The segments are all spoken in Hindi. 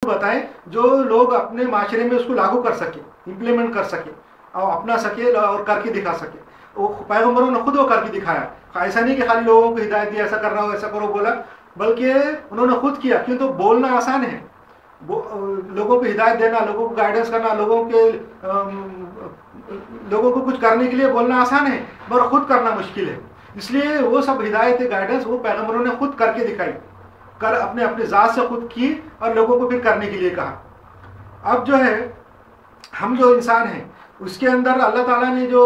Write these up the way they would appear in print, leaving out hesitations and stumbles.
बताएं जो लोग अपने माशरे में उसको लागू कर सके, इम्प्लीमेंट कर सके और अपना सके और करके दिखा सके। वो पैगम्बरों ने खुद वो करके दिखाया। ऐसा नहीं कि खाली लोगों को हिदायत दी, ऐसा कर रहा हो ऐसा करो बोला, बल्कि उन्होंने खुद किया। क्यों? तो बोलना आसान है, लोगों को हिदायत देना, लोगों को गाइडेंस करना, लोगों को कुछ करने के लिए बोलना आसान है, मगर खुद करना मुश्किल है। इसलिए वो सब हिदायत गाइडेंस वो पैगम्बरों ने खुद करके दिखाई, कर अपने अपने ज़ात से खुद की और लोगों को फिर करने के लिए कहा। अब जो है हम जो इंसान हैं उसके अंदर अल्लाह ताला ने जो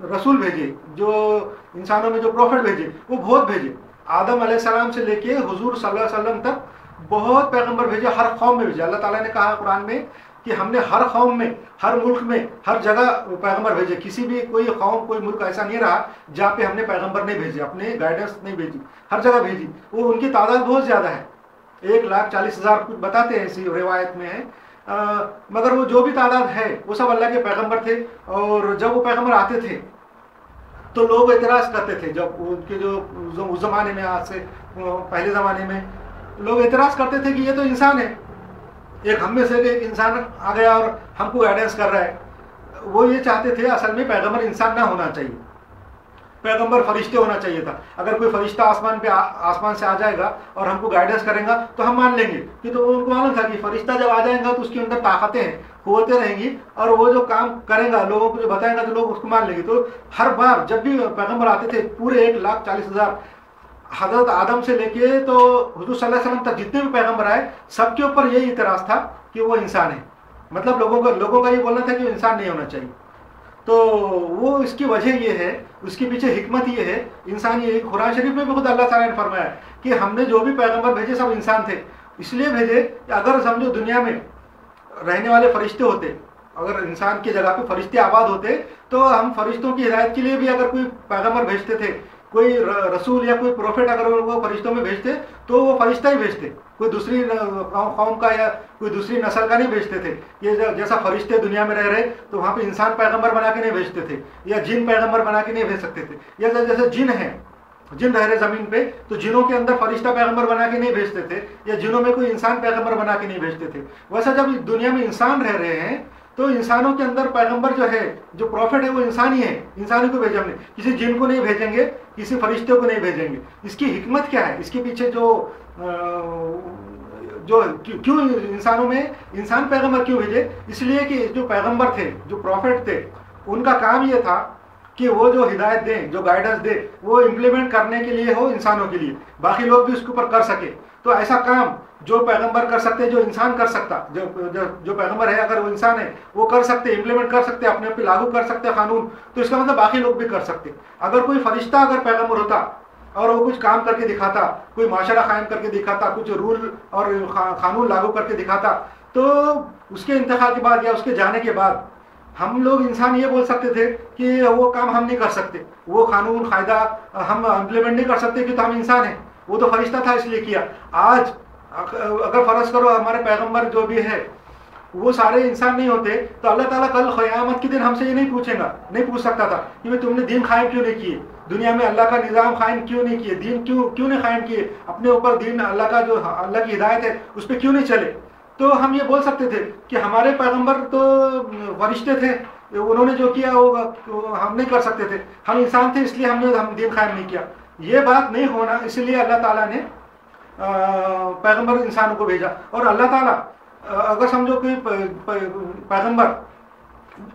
रसूल भेजे, जो इंसानों में जो प्रॉफिट भेजे, वो बहुत भेजे। आदम अलैहिस्सलाम से लेके हुजूर सल्लल्लाहु अलैहि वसल्लम तक बहुत पैगंबर भेजे, हर कौम में भेजे। अल्लाह ताला ने कहा कुरान में कि हमने हर कौम में, हर मुल्क में, हर जगह पैगंबर भेजे। किसी भी कोई कौम, कोई मुल्क ऐसा नहीं रहा जहाँ पे हमने पैगंबर नहीं भेजे, अपने गाइडेंस नहीं भेजी, हर जगह भेजी। वो उनकी तादाद बहुत ज़्यादा है, 1,40,000 कुछ बताते हैं, ऐसी रिवायत में है। मगर वो जो भी तादाद है वो सब अल्लाह के पैगंबर थे। और जब वो पैगंबर आते थे तो लोग एतराज़ करते थे। जब उनके जो उस ज़माने में, आज से पहले ज़माने में लोग एतराज़ करते थे कि ये तो इंसान है, एक हम में से एक इंसान आ गया और हमको गाइडेंस कर रहा है। वो ये चाहते थे असल में पैगंबर इंसान ना होना चाहिए, पैगंबर फरिश्ते होना चाहिए था। अगर कोई फरिश्ता आसमान से आ जाएगा और हमको गाइडेंस करेगा तो हम मान लेंगे। कि तो उनको मालूम था कि फरिश्ता जब आ जाएगा तो उसके अंदर ताकतें हैं, कुव्वतें रहेंगी, और वो जो काम करेगा, लोगों को जो बताएगा तो लोग उसको मान लेंगे। तो हर बार जब भी पैगंबर आते थे, पूरे 1,40,000 हजरत आदम से लेके तो हुजूर सल्लल्लाहु अलैहि वसल्लम तक जितने भी पैगंबर आए, सबके ऊपर यही इतराज़ था कि वो इंसान है। मतलब लोगों का ये बोलना था कि वो इंसान नहीं होना चाहिए। तो वो इसकी वजह ये है, उसके पीछे हिकमत ये है, इंसान ये। कुरान शरीफ में भी खुद अल्लाह ताला ने फरमाया कि हमने जो भी पैगंबर भेजे सब इंसान थे। इसलिए भेजे कि अगर समझो दुनिया में रहने वाले फरिश्ते होते, अगर इंसान की जगह पे फरिश्ते आबाद होते, तो हम फरिश्तों की हिदायत के लिए भी अगर कोई पैगंबर भेजते थे, कोई रसूल या कोई प्रोफेट अगर वो फरिश्तों में भेजते, तो वो फरिश्ता ही भेजते, कोई दूसरी कौम का या कोई दूसरी नस्ल का नहीं भेजते थे। ये जैसा फरिश्ते दुनिया में रह रहे तो वहाँ पे इंसान पैगंबर बना के नहीं भेजते थे, या जिन पैगंबर बना के नहीं भेज सकते थे। या जैसे जिन है, जिन रह रहे ज़मीन पे, तो जिनों के अंदर फरिश्ता पैगंबर बना के नहीं भेजते थे, या जिनों में कोई इंसान पैगंबर बना के नहीं भेजते थे। वैसा जब दुनिया में इंसान रह रहे हैं तो इंसानों के अंदर पैगंबर जो है, जो प्रॉफिट है, वो इंसान ही है। इंसान को भेजा हमने, किसी जिन को नहीं भेजेंगे, किसी फरिश्ते को नहीं भेजेंगे। इसकी हिकमत क्या है? इसके पीछे क्यों इंसानों में इंसान पैगंबर क्यों भेजे? इसलिए कि जो पैगंबर थे, जो प्रॉफिट थे, उनका काम ये था कि वो जो हिदायत दें, जो गाइडेंस दे, वो इम्प्लीमेंट करने के लिए हो इंसानों के लिए, बाकी लोग भी उसके ऊपर कर सके। तो ऐसा काम जो पैगंबर कर सकते, जो इंसान कर सकता, जो पैगंबर है अगर वो इंसान है, वो कर सकते, इम्प्लीमेंट कर सकते, अपने पे लागू कर सकते कानून, तो इसका मतलब बाकी लोग भी कर सकते। अगर कोई फरिश्ता अगर पैगंबर होता और वो कुछ काम करके दिखाता, कोई माशरा कायम करके दिखाता, कुछ रूल और कानून लागू करके दिखाता, तो उसके इंतकाल के बाद या उसके जाने के बाद हम लोग इंसान ये बोल सकते थे कि वो काम हम नहीं कर सकते, वो कानून कायदा हम इम्प्लीमेंट नहीं कर सकते कि तो हम इंसान हैं, वो तो फरिश्ता था इसलिए किया। आज अगर फर्ज करो हमारे पैगंबर जो भी है वो सारे इंसान नहीं होते, तो अल्लाह ताला कल क़यामत के दिन हमसे ये नहीं पूछ सकता था कि भाई तुमने दीन कायम क्यों नहीं किए, दुनिया में अल्लाह का निज़ाम कायम क्यों नहीं किए, दीन क्यों नहीं कायम किए, अपने ऊपर दीन अल्लाह का जो अल्लाह की हिदायत है उस पर क्यों नहीं चले। तो हम ये बोल सकते थे कि हमारे पैगंबर तो फरिश्ते थे, उन्होंने जो किया वो हम नहीं कर सकते थे, हम इंसान थे इसलिए हम दीन कायम नहीं किया। ये बात नहीं होना, इसलिए अल्लाह ताला ने पैगंबर इंसानों को भेजा। और अल्लाह ताला अगर समझो कोई पैगंबर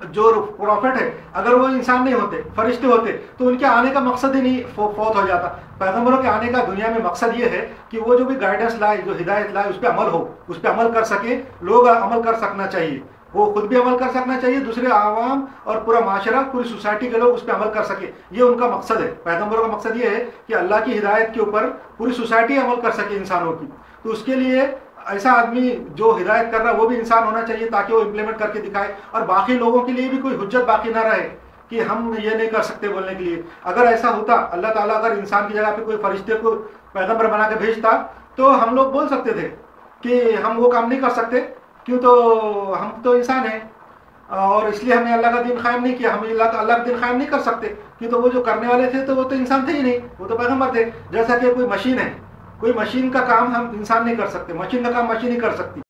जो प्रॉफिट है, अगर वो इंसान नहीं होते, फरिश्ते होते, तो उनके आने का मकसद ही नहीं फौत हो जाता। पैगंबरों के आने का दुनिया में मकसद ये है कि वो जो भी गाइडेंस लाए, जो हिदायत लाए, उस पर अमल हो, उस पर अमल कर सके, लोग अमल कर सकना चाहिए, वो खुद भी अमल कर सकना चाहिए, दूसरे आवाम और पूरा माशरा, पूरी सोसाइटी के लोग उस पर अमल कर सके। ये उनका मकसद है। पैगंबरों का मकसद ये है कि अल्लाह की हिदायत के ऊपर पूरी सोसाइटी अमल कर सके इंसानों की। तो उसके लिए ऐसा आदमी जो हिदायत कर रहा है वो भी इंसान होना चाहिए ताकि वो इम्प्लीमेंट करके दिखाए, और बाकी लोगों के लिए भी कोई हुज्जत बाकी ना रहे कि हम ये नहीं कर सकते बोलने के लिए। अगर ऐसा होता, अल्लाह ताला अगर इंसान की जगह पे कोई फरिश्ते को पैगंबर बना के भेजता, तो हम लोग बोल सकते थे कि हम वो काम नहीं कर सकते, क्यों, तो हम तो इंसान हैं और इसलिए हमने अल्लाह का दीन कायम नहीं किया, हम अल्लाह का दीन कायम नहीं कर सकते, क्यों, तो वो जो करने वाले थे तो वो तो इंसान थे ही नहीं, वो तो पैगंबर थे। जैसा कि कोई मशीन है, कोई मशीन का काम हम इंसान नहीं कर सकते, मशीन का काम मशीन ही कर सकती।